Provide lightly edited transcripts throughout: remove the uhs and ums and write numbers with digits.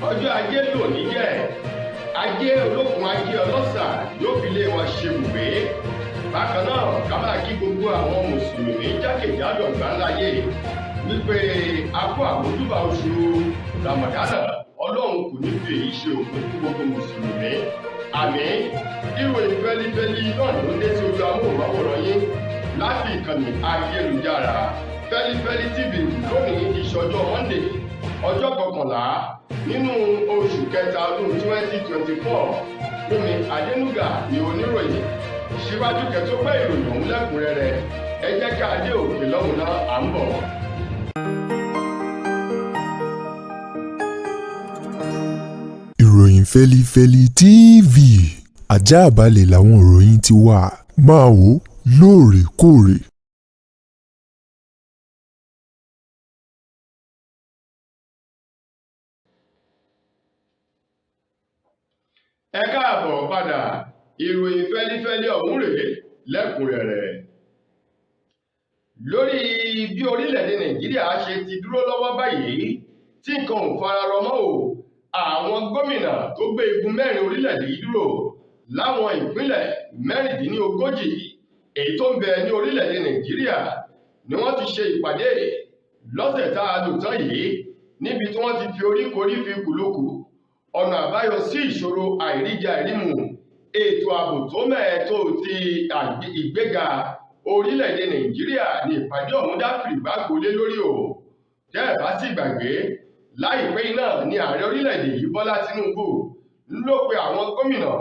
ọjọ́ ajé lòní jẹ́ ajé olókun ajé ọlọ́sà yóò fi lé wa ṣe bùgbé. Bákan náà ká máa kí gbogbo àwọn mùsùlùmí jákèjádò àgbáńláyé wípé a kú àmójúbà oṣù ramadana. Ọlọ́run kò ní fi èyí ṣe òpin fún gbogbo mùsùlùmí. Àmín. Ìròyìn fẹ́lifẹ́li náà ló dé sí ojú amóhùnmáwòrán yín láti ìkànnì ayélujára Fẹli-feli TV lónìí ìṣọjọ́ Monday ọjọ́ 11 nínú oṣù kẹta ọdún 2024. Fẹ́mi Adénúgà ni oníròyìn. Síwájú kẹ́tó gbọ́ ìròyìn ọ̀hún lẹ́kùnrẹ́rẹ́, ẹ jẹ́ ká dé òkè lọ́hùn náà à ń bọ̀. Ìròyìn Fẹli-feli TV àjààbálẹ̀ làwọn ìròyìn ti wà, máa wò lóòrèkóòrè. Ẹ káàbọ̀ padà, ìròyìn fẹ́lifẹ́li ọ̀hún rèé lẹ́kùnrẹ́rẹ́. Lórí bí orílẹ̀-èdè Nàìjíríà ṣe ti dúró lọ́wọ́ báyìí tí nǹkan ò fararọ mọ́ o, àwọn gómìnà tó gbé igun mẹ́rin orílẹ̀-èdè yìí dúró láwọn ìpínlẹ̀ 36 èyí tó ń bẹ ní orílẹ̀-èdè Nàìjíríà ni wọ́n ti ṣe ìpàdé lọ́sẹ̀ tá a lò tán yìí, níbi tí wọ́n ti fi oríkorí fi kùlùkù ọ̀nà àbáyọ sí ìṣòro àìríjẹ àìrímu, ètò ààbò tó mẹ́ẹ̀ẹ́tò ti ìgbéga orílẹ̀-èdè Nàìjíríà ní ìpàdé ọ̀hún dáfìrì gbàgbólé lórí o. Tẹ́ ẹ̀ bá sì gbàgbé, láìpẹ́ iná ni ààrẹ orílẹ̀-èdè yìí Bọ́lá Tinubu ló pe àwọn gómìnà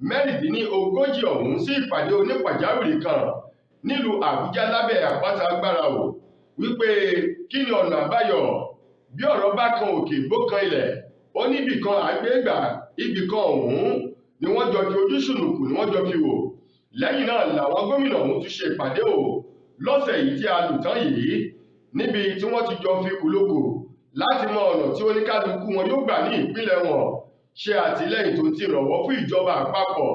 36 ọ̀hún sí ìpàdé onípàjáwìrì kan nílùú Àbújá lábẹ́ àpáta agbára o, wípé kí ni ọ̀nà àbáyọ bí ọ̀rọ̀ bá kan òkè gbókan ilẹ̀. Ó ní ibìkan àgbégbà ibìkan ọ̀hún ni wọ́n jọ fi ojú ṣùnùkù ni wọ́n jọ fi wò. Lẹ́yìn náà làwọn gómìnà ọ̀hún tún ṣe ìpàdé o lọ́sẹ̀ yìí tí a lò tán yìí, níbi tí wọ́n ti jọ fi kùlùkù láti mọ ọ̀nà tí oníkálukú wọn yóò gbà ní ìpínlẹ̀ wọn ṣe àtìlẹ́yìn tó ti rọ̀wọ́ fún ìjọba àpapọ̀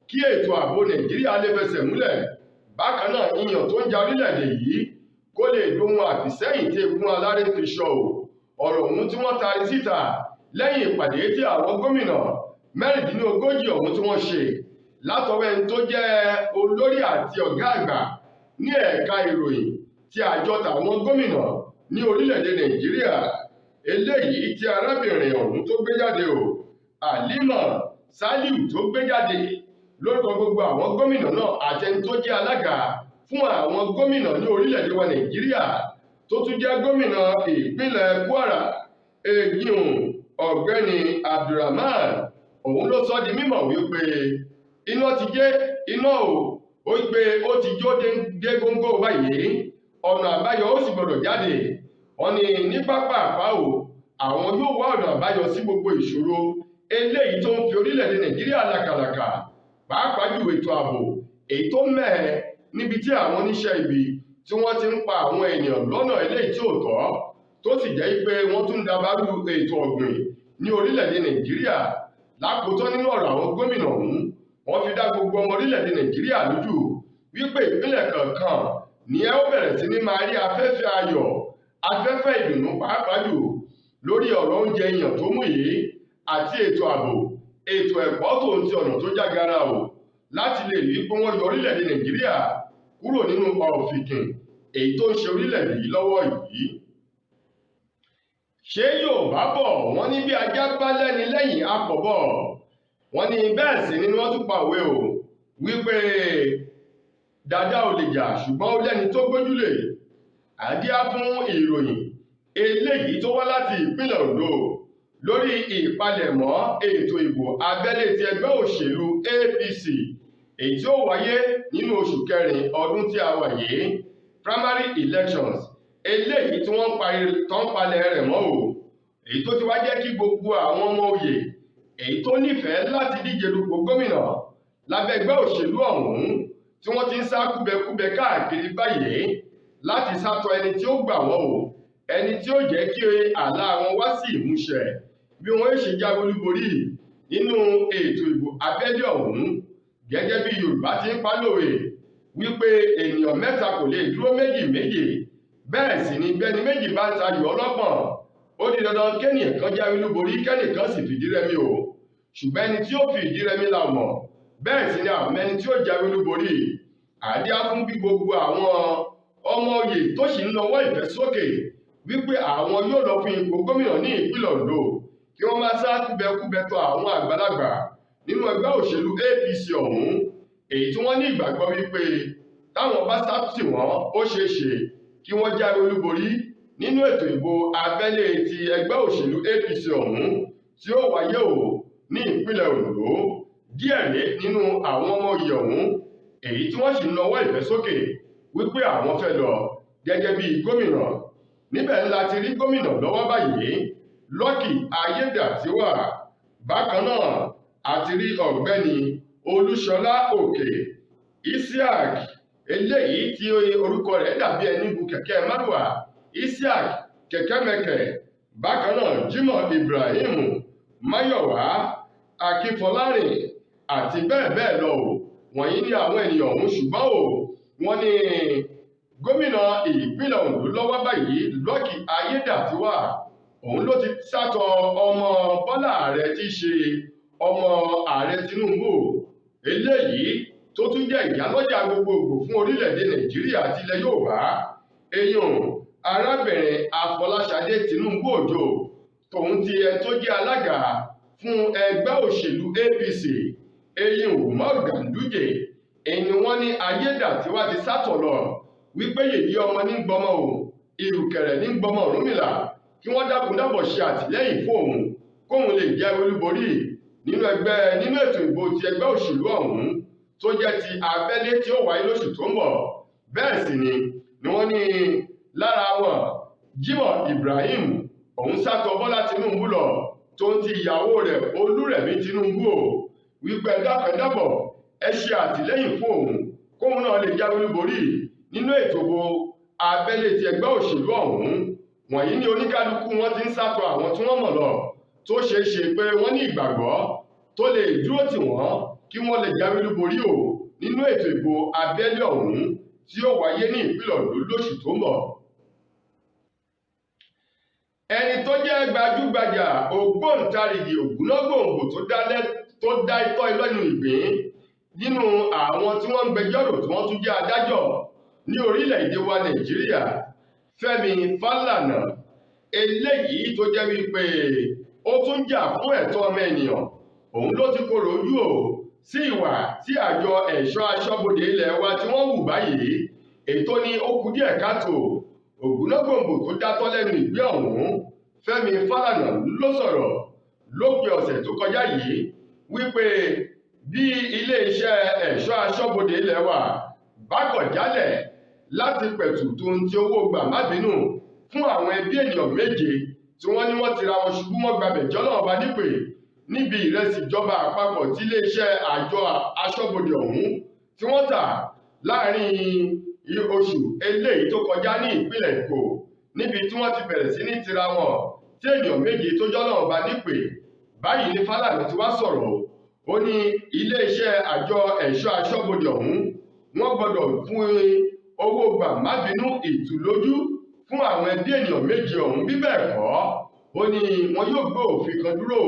kí ètò ààbò Nàìjíríà lè fẹsẹ̀ múlẹ̀. Bákan náà ìyàn tó ń ja orílẹ̀-èdè yìí kó lè dohun àfìsẹ́yìn tí egun aláré fi ṣọ o. Ọ̀rọ̀ ọ̀hún tí wọ́n taari síta lẹ́yìn ìpàdé tí àwọn gómìnà 36 ọ̀hún tí wọ́n ṣe látọwọ́ ẹni tó jẹ́ olórí àti ọ̀gá àgbà ní ẹ̀ka ìròyìn tí àjọ tàwọn gómìnà ní orílẹ̀-èdè Nàìjíríà, eléyìí tí arábìnrin ọ̀hún tó gbé jáde o, Halima Saliu tó gbé jáde lórúkọ gbogbo àwọn gómìnà náà àti ẹni tó jẹ́ alága fún àwọn gómìnà ní orílẹ̀-èdè wa Nàìjíríà tó tún jẹ́ gómìnà ìpínlẹ̀ Kwara, Egiun Ọ̀gbẹ́ni Abdulrahman. Òun ló sọ di mímọ̀ wípé iná ti jẹ́ iná o, ó pé ó ti jó dé góńgó báyìí, ọ̀nà àbáyọ ó sì gbọdọ̀ jáde. Wọ́n ní ní pápá o, àwọn yóò wá ọ̀nà àbáyọ sí gbogbo ìṣòro eléyìí tó ń fi orílẹ̀-èdè Nàìjíríà làkàlàkà, pàápàá jù ètò ààbò èyí tó mẹ́ẹ̀ níbi tí àwọn oníṣẹ́ ibi tí wọ́n ti ń pa àwọn ènìyàn lọ́nà eléyìí tí ò tọ́, tó sì jẹ́ pé wọ́n tún dabarú ètò ọ̀gbìn ní orílẹ̀-èdè Nàìjíríà. Lákòótán nínú ọ̀rọ̀ àwọn gómìnà ọ̀hún, wọ́n fi dá gbogbo ọmọ orílẹ̀-èdè Nàìjíríà lójú wípé ìpínlẹ̀ kọ̀ọ̀kan ni ẹ ó bẹ̀rẹ̀ sí ní máa rí afẹ́fẹ́ ayọ̀, afẹ́fẹ́ ìdùnnú, pàápàá jù lórí ọ̀rọ̀ oúnjẹ ìyàn tó mú yìí àti ètò ààbò, ètò ẹ̀kọ́ tó ń ti ọ̀nà tó jágara o, láti lè rí pé wọ́n yọ orílẹ̀-èdè Nàìjíríà kúrò nínú ọ̀fìnkìn èyí tó ń ṣe orílẹ̀-èdè yìí lọ́wọ́ yìí. Ṣé Yorùbá bọ̀ wọ́n ní bí ajá bá lẹ́ni lẹ́yìn apọ̀bọ̀, wọ́n ní bẹ́ẹ̀ sì ni wọ́n tún pa òwe o wípé dada ò lè jà ṣùgbọ́n ó lẹ́ni tó gbójúlé. Àdíá fún ìròyìn eléyìí tó wá láti ìpínlẹ̀ Ondo lórí ìpalẹ̀mọ́ ètò ìbò abẹ́lé ti ẹgbẹ́ òṣèlú APC èyí tí ó wáyé nínú oṣù kẹrin ọdún tí a wà yìí, primary elections eléyìí tí wọ́n palẹ̀ rẹ̀ mọ́ o, èyí tó ti wá jẹ́ kí gbogbo àwọn ọmọ oyè èyí tó nífẹ̀ẹ́ láti díje dupò gómìnà lábẹ́ ẹgbẹ́ òṣèlú ọ̀hún tí wọ́n ti ń sá kúbẹkúbẹ káàkiri báyìí láti sátọ ẹni tí ó gbà wọ́n o, ẹni tí ó jẹ́ kí àlá wọn wá sí ìmúṣẹ bí wọ́n ṣe jáwé olúborí nínú ètò ìbò abẹ́lé ọ̀hún. Gẹ́gẹ́ bí Yorùbá ti ń pálòwè wípé ènìyàn mẹ́ta kò lè dúró méjì méjì, bẹ́ẹ̀ sì ni bẹ́ni méjì bá ń tayò ọlọ́pọ̀n ó di dandan kẹ́nìyàn kan jáwé olúborí kẹ́nìkan sì fìdí rẹmi o, ṣùgbọ́n ẹni tí ó fìdí rẹmi la mọ̀, bẹ́ẹ̀ sì ni àwọn ẹni tí ó jáwé olúborí. Àdíá fún bí gbogbo àwọn ọmọ oyè tó sì ń nawọ́ ìfẹ́ sókè wípé àwọn yóò lọ fún ipò gómìnà ní ìpínlẹ̀ Ondo kí wọ́n má sá kúbẹkúbẹ tọ̀ àwọn àgbàlagbà nínú ẹgbẹ́ òṣèlú APC ọ̀hún, èyí tí wọ́n ní ìgbàgbọ́ wípé táwọn bá sá tì wọ́n ó ṣeé ṣe kí wọ́n jáwé olúborí nínú ètò ìbò abẹ́lé ti ẹgbẹ́ òṣèlú APC ọ̀hún tí ó wáyé o ní ìpínlẹ̀ Ondo. Díẹ̀ rèé nínú àwọn ọmọ oyè ọ̀hún èyí tí wọ́n sì ń nawọ́ ìfẹ́ sókè wípé àwọn fẹ́ lọ gẹ́gẹ́ bí gómìnà. Níbẹ̀ ńlá ti rí gómìnà lọ́wọ́ báyìí Lucky Ayédàtiwà. Bákan náà a ti rí ọ̀gbẹ́ni Olúṣọlá Òkè Isiaq, eléyìí tí orúkọ rẹ̀ dàbí ẹni gun kẹ̀kẹ́ márùwà, Isiaq kẹ̀kẹ́mẹkẹ̀. Bákan náà Jimoh Ibrahim, Máyọ̀wá Akínfọlárìn àti bẹ́ẹ̀ bẹ́ẹ̀ lọ o. Wọ̀nyí ni àwọn ènìyàn ọ̀hún, ṣùgbọ́n o wọ́n ní gómìnà ìpínlẹ̀ Ondo lọ́wọ́ báyìí Lucky Ayédàtiwà òun ló ti sátọ ọmọ Bọ́lá Ààrẹ tí í ṣe ọmọ Ààrẹ Tinubu, eléyìí tó tún jẹ́ ìyálọ́jà gbogbogbò fún orílẹ̀-èdè Nàìjíríà àti ilẹ̀ Yorùbá, èèyàn arábìnrin Afọláṣadé Tinubu Òjó, tòun ti ẹni tó jẹ́ alága fún ẹgbẹ́ òṣèlú APC eyín Umar Ganduje. Ẹni wọ́n ní Ayédàtiwà ti sátọ̀ lọ wípé yèyí ọmọ ní gbọmọ o, ìrùkẹ̀rẹ̀ ní gbọmọ Ọ̀rúnmìlà, kí wọ́n dákúndábọ̀ ṣe àtìlẹ́yìn fún òun kóun lè jẹ́ olúborí nínú ètò ìbò ti ẹgbẹ́ òṣèlú ọ̀hún tó jẹ́ ti abẹ́lé tí ó wáyé lóṣù tó ń bọ̀. Bẹ́ẹ̀ sì ni wọ́n ní lára wọn Jimoh Ibrahim òun sátọ̀ Bọ́lá Tinubu lọ tó ń ti ìyàwó rẹ̀ Olúrẹ̀mí Tinubu o, wípé dákúndábọ̀ ẹ ṣe àtìlẹ́yìn fún òun kóun náà lè jáwé olúborí nínú ètò ìbò abẹ́lé ti ẹgbẹ́ òṣèlú ọ̀hún. Wọ̀nyí ni oníkálukú wọn ti ń sátọ̀ àwọn tí wọ́n mọ̀ lọ tó ṣeé ṣe pé wọ́n ní ìgbàgbọ́ tó lè dúró tì wọ́n kí wọ́n lè jáwé olúborí o nínú ètò ìbò abẹ́lé ọ̀hún tí ó wáyé ní ìpínlẹ̀ Ondo lóṣù tó ń bọ̀. Ẹni tó jẹ́ gbajúgbajà ògbóǹtarìgì ògúnnágbòǹgbò tó dá itọ́ ẹlẹ́nu ìgbín nínú àwọn tí wọ́n ń gbẹjọ́rò tí wọ́n tún jẹ́ adájọ́ ní orílẹ̀-èdè wa Nàìjíríà, Fẹmi Fálànà, eléyìí tó jẹ́ wípé ó tún jà fún ẹ̀tọ́ ọmọ ènìyàn, òun ló ti korò ojú o sí ìwà tí àjọ ẹ̀ṣọ́ aṣọ́bodè ilẹ̀ wa tí wọ́n hù báyìí, èyí tó ní ó kù díẹ̀ káàtó. Ògúnnágbòǹgbò tó dátọ́ lẹ́nu ìgbín ọ̀hún, Fẹmi Fálànà ló sọ̀rọ̀ lópin ọ̀sẹ̀ tó kọjá yìí wípé bí ilé-iṣẹ́ ẹ̀ṣọ́ aṣọ́bodè ilẹ̀ wa bá kọ̀ jálẹ̀ láti pẹ̀tù tó ń ti owó gbà má bínú fún àwọn ẹbí ènìyàn méje tí wọ́n ní wọ́n tira wọn ṣubú mọ́ gbàbẹ̀ jọ́nà ọba nípè níbi ìrẹsì ìjọba àpapọ̀ tí iléeṣẹ́ àjọ aṣọ́bodè ọ̀hún tí wọ́n tà láàrin oṣù eléyìí tó kọjá ní ìpínlẹ̀ Èkó, níbi tí wọ́n ti bẹ̀rẹ̀ sí ní tira wọn tí ènìyàn méje tó jọ́nà ọba nípè. Báyìí ni Fálànà ti wá sọ̀rọ̀, ó ní iléeṣẹ́ àjọ ẹ̀ṣọ́ aṣọ́bodè ọ̀hún wọ́n gbọ́dọ̀ fún owó gbà má bínú ìtúlójú fún àwọn ẹbí ènìyàn méje ọ̀hún, bí bẹ́ẹ̀ kọ́ ó ní wọn yóò gbé òfin kan dúró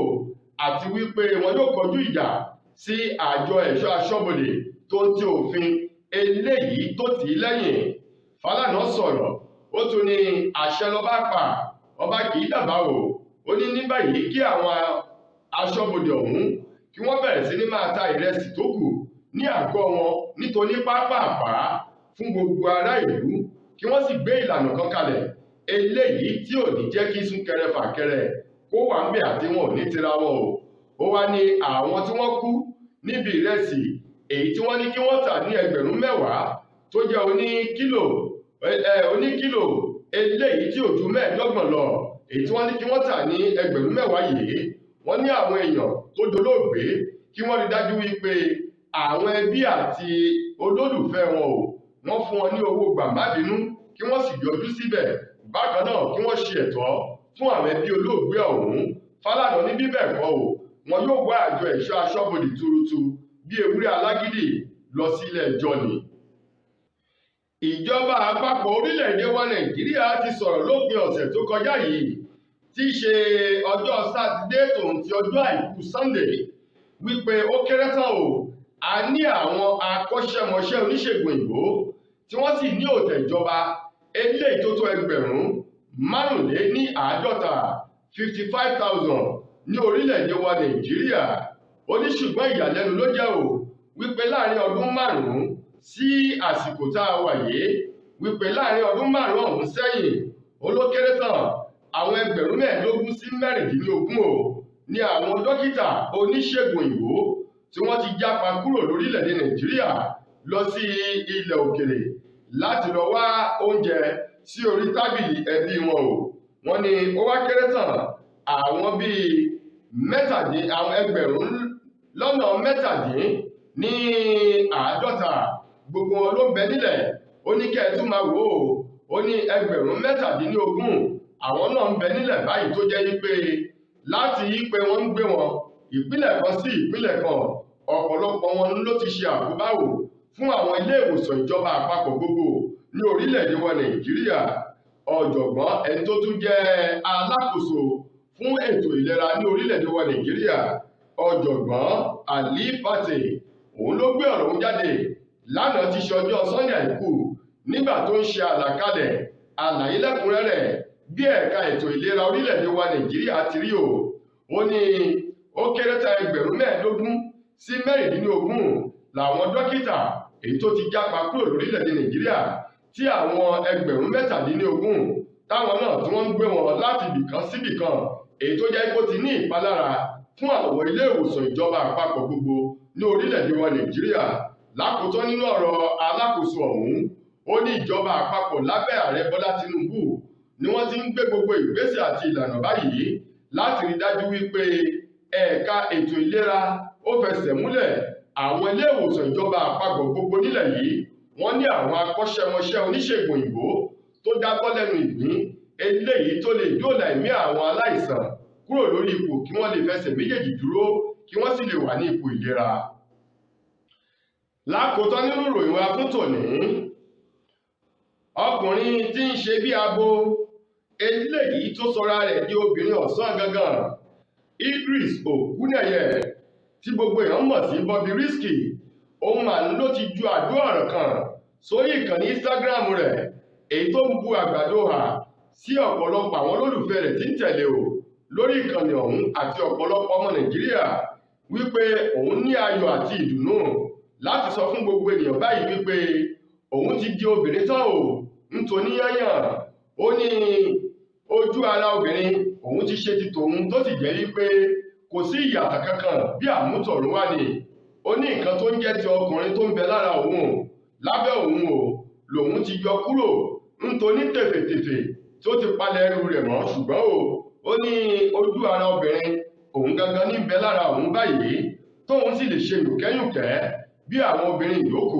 àti wípé wọn yóò kọjú ìjà sí àjọ ẹ̀ṣọ́ aṣọ́bodè tó ń ti òfin eléyìí tó tì í lẹ́yìn. Fálànà sọ̀rọ̀, ó tún ní àṣẹ lọ́ba pa ọba kì í dàbá o. Ó ní ní báyìí kí àwọn aṣọ́bodè ọ̀hún kí wọ́n bẹ̀rẹ̀ sí ní máa ta ìrẹsì tó kù ní àgọ́ wọn nítorí pápápá fún gbogbo ará ìlú, kí wọ́n sì gbé ìlànà kan kalẹ̀ eléyìí tí ò ní jẹ́ kí súnkẹrẹ fàkẹrẹ kó wà ń bẹ̀ àti wọn ò ní tira wọn o. Ó wá ní àwọn tí wọ́n kú níbi ìrẹsì èyí tí wọ́n ní kí wọ́n tà ní 10,000 tó jẹ́ oníkìlò eléyìí tí ò ju 25 lọ, èyí tí wọ́n ní kí wọ́n tà ní 10,000 yìí, wọ́n ní àwọn èèyàn tó dolóògbé kí wọ́n rí dájú wípé àwọn ẹbí àti olólùfẹ́ wọn o wọ́n fún wọn ní owó gbà má bínú kí wọ́n sì yọjú síbẹ̀. Bákan náà kí wọ́n ṣe ẹ̀tọ́ fún àwọn ẹbí olóògbé ọ̀hún. Fálànà ní bíbẹ̀ kọ́ o wọn yóò wá àjọ ẹ̀ṣọ́ aṣọ́bodè tuurutu bí ewúrẹ́ alágídí lọ sílé ẹjọ́ ni. Ìjọba àpapọ̀ orílẹ̀-èdè wa Nàìjíríà ti sọ̀rọ̀ lópin ọ̀sẹ̀ tó kọjá yìí tí í ṣe ọjọ́ sátidé tòun ti ọjọ́ àìkú Sunday wípé ó kéré tán o a ní àwọn akọ́ṣẹ́mọṣẹ́ oníṣègùn òyìnbó tí wọ́n sì ní òtẹ̀ ìjọba eléyìí tó tó 55,000 ní orílẹ̀-èdè wa Nàìjíríà. Ó ní ṣùgbọ́n ìyàlẹ́nu ló jẹ́ o wípé láàrin ọdún 5 sí àsìkò tá a wà yìí wípé láàrin ọdún 5 ọ̀hún sẹ́yìn ó ló kéré tán àwọn 15,000 sí 16 o ní àwọn dókítà oníṣègùn òyìnbó tí wọ́n ti jápa kúrò lórílẹ̀-èdè Nàìjíríà lọ sí ilẹ̀ òkèrè láti lọ wá oúnjẹ sí orí tábìlì ẹbí wọn o. Wọ́n ní ó wá kéré tán àwọn bíi 50 gbogbo wọn ló ń bẹ nílẹ̀. Ó ní kẹ́ ẹ tún máa wò ó ní 17 àwọn náà ń bẹ nílẹ̀ báyìí tó jẹ́ wípé láti wípé wọ́n ń gbé wọn ìpínlẹ̀ kan sí ìpínlẹ̀ kan ọ̀pọ̀lọpọ̀ wọn ló ti ṣe àkóbáwò fún àwọn ilé ìwòsàn ìjọba àpapọ̀ gbogbo ní orílẹ̀-èdè wa Nàìjíríà. Ọ̀jọ̀gbọ́n ẹni tó tún jẹ́ alákòóso fún ètò ìlera ní orílẹ̀-èdè wa Nàìjíríà ọ̀jọ̀gbọ́n Ali Pate òun ló gbé ọ̀rọ̀ òun jáde lánàá tí ṣe ọjọ́ Sunday àìkú nígbà tó ń ṣe àlàkalẹ̀ àlàyé lẹ́kùnrẹ́rẹ́ bí ẹ̀ka ètò ìlera orílẹ̀-èdè wa Nàìjíríà ti rí o. Ó ní ó kéré tán 15,000 sí 16 làwọn dókítà èyí tó ti jápa kúrò lórílẹ̀-èdè Nàìjíríà tí àwọn 17 táwọn náà tí wọ́n ń gbé wọn láti ibìkan síbìkan èyí tó jẹ́ kó ti ní ìpalára fún àwọn ilé ìwòsàn ìjọba àpapọ̀ gbogbo ní orílẹ̀-èdè wa Nàìjíríà. Lákòótán nínú ọ̀rọ̀ alákòóso ọ̀hún ó ní ìjọba àpapọ̀ lábẹ́ ààrẹ Bọ́lá Tinubu ni wọ́n ti ń gbé gbogbo ìgbésẹ̀ àti ìlànà báyìí láti rí dájú wípé ẹ̀ka ètò ìlera ó fẹsẹ̀ múlẹ̀. Àwọn ilé ìwòsàn ìjọba àpapọ̀ gbogbo nílẹ̀ yìí wọ́n ní àwọn akọ́ṣẹ́mọṣẹ́ oníṣègùn òyìnbó tó dákọ́ lẹ́nu ìgbín eléyìí tó lè dóòlà ẹ̀mí àwọn aláìsàn kúrò lórí ipò kí wọ́n lè fẹsẹ̀ méjèèjì dúró kí wọ́n sì lè wà ní ipò ìlera. Lákòótán nínú ìròyìn wa fún tòní, ọkùnrin tí ń ṣe bí abo eléyìí tó sọra rẹ̀ di obìnrin ọ̀sán gangan Idris Okuneye tí gbogbo èèyàn mọ̀ sí Bobrisky òun mà ló ti ju àdó ọ̀ràn kan sórí ìkànnì Instagram rẹ̀ èyí tó ń bu àgbàdo hà sí ọ̀pọ̀lọpọ̀ àwọn olólùfẹ́ rẹ̀ tí ń tẹ̀lé o lórí ìkànnì ọ̀hún àti ọ̀pọ̀lọpọ̀ ọmọ Nàìjíríà wípé òun ní ayọ̀ àti ìdùnnú láti sọ fún gbogbo ènìyàn báyìí wípé òun ti di obìnrin tán o nítorí yányàn. Ó ní ojú ara obìnrin òun ti ṣe ti tòun tó sì jẹ́ wípé kò sí ìyàtọ̀ kankan bí àmútọ̀run wá ni. Ó ní nǹkan tó ń jẹ́ ti ọkùnrin tó ń bẹ lára òun lábẹ́ òun o lòun ti yọ kúrò nítorí tèfètèfè tó ti palẹ̀ ẹrù rẹ̀ mọ́. Ṣùgbọ́n ó ní ojú ara obìnrin òun gangan ní bẹ lára òun báyìí tóun sì lè ṣe yùnkẹ́yùnkẹ́ bí àwọn obìnrin yòókù.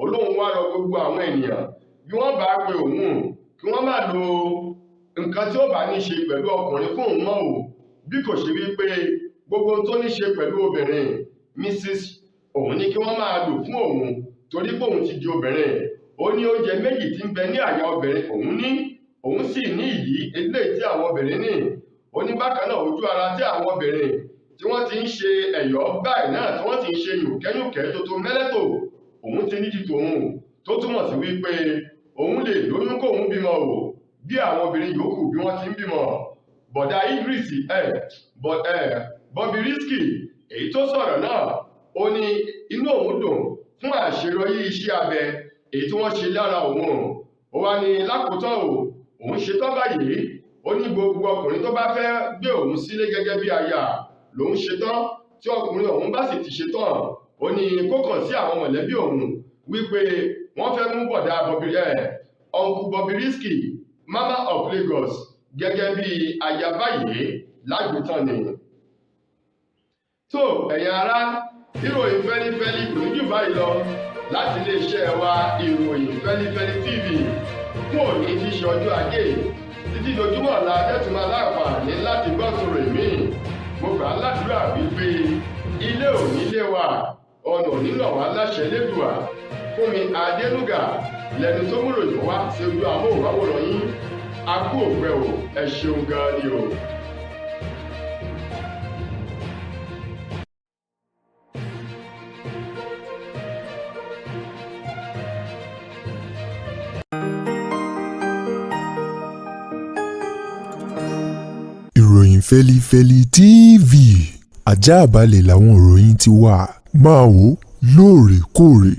Olóhun wá rọ gbogbo àwọn ènìyàn bí wọ́n bá pe òun kí wọ́n má lo nǹkan tí ó bá ní ṣe pẹ̀lú ọkùnrin fún òun mọ́ o bí kò ṣe wípé gbogbo tó ní ṣe pẹ̀lú obìnrin Mrs. òun ní kí wọ́n máa lò fún òun torí pé òun ti di obìnrin. Ó ní oúnjẹ méjì tí ń bẹ ní àyà obìnrin òun sì ní ìdí eléyìí tí àwọn obìnrin ní. Ó ní bákan náà ojú ara tí àwọn obìnrin tí wọ́n ti ń ṣe ẹ̀yọ́ báyìí náà tí wọ́n ti ń ṣe yùnkẹ́yùnkẹ́ tó tó mẹ́lẹ́tò òun ti ní ti tòun tó túmọ̀ sí wípé òun lè lóyún kóun bímọ o bí àwọn obìnrin yòókù bí wọ́n ti ń bímọ. Bọ̀dá Idris Bobrisky èyí tó sọ̀rọ̀ náà ó ní inú òun dùn fún àṣeyọrí iṣẹ́ abẹ èyí tí wọ́n ṣe lára òun. Ó wá ní lákòótán òun ṣetán báyìí. Ó ní gbogbo ọkùnrin tó bá fẹ́ gbé òun sílé gẹ́gẹ́ bí aya lòun ṣetán tí ọkùnrin ọ̀hún bá sì ti ṣetán ó ní kó kàn sí àwọn mọ̀lẹ́bí òun wípé wọ́n fẹ́ mú bọ̀dá Uncle Bobrisky Mama of Lagos gẹ́gẹ́ bí aya báyìí lágbètàn ni. Tó ẹ̀yin ará ìròyìn Fẹli-feli kò ní jù báyìí lọ láti iléeṣẹ́ wa ìròyìn Fẹli-feli TV fún òní tí ṣe ọjọ́ ajé títí dojúmọ́ ọ̀la dẹ́tùmọ́ aláǹfààní láti gbọ́ sọ̀rọ̀ èmi. Mo gbà á ládùúrà wípé ilé òní lé wa ọ̀nà nínà wá láṣẹ lédùá. Fúnmi Adénúgà lẹni tó múròyìn wá sí ojú amóhùnmáwòrán yín. A kú òpẹ́ o, ẹ ṣeun gan ni o. Feli-feli TV àjààbálẹ̀ làwọn ìròyìn ti wà máa wò lóòrèkóòrè.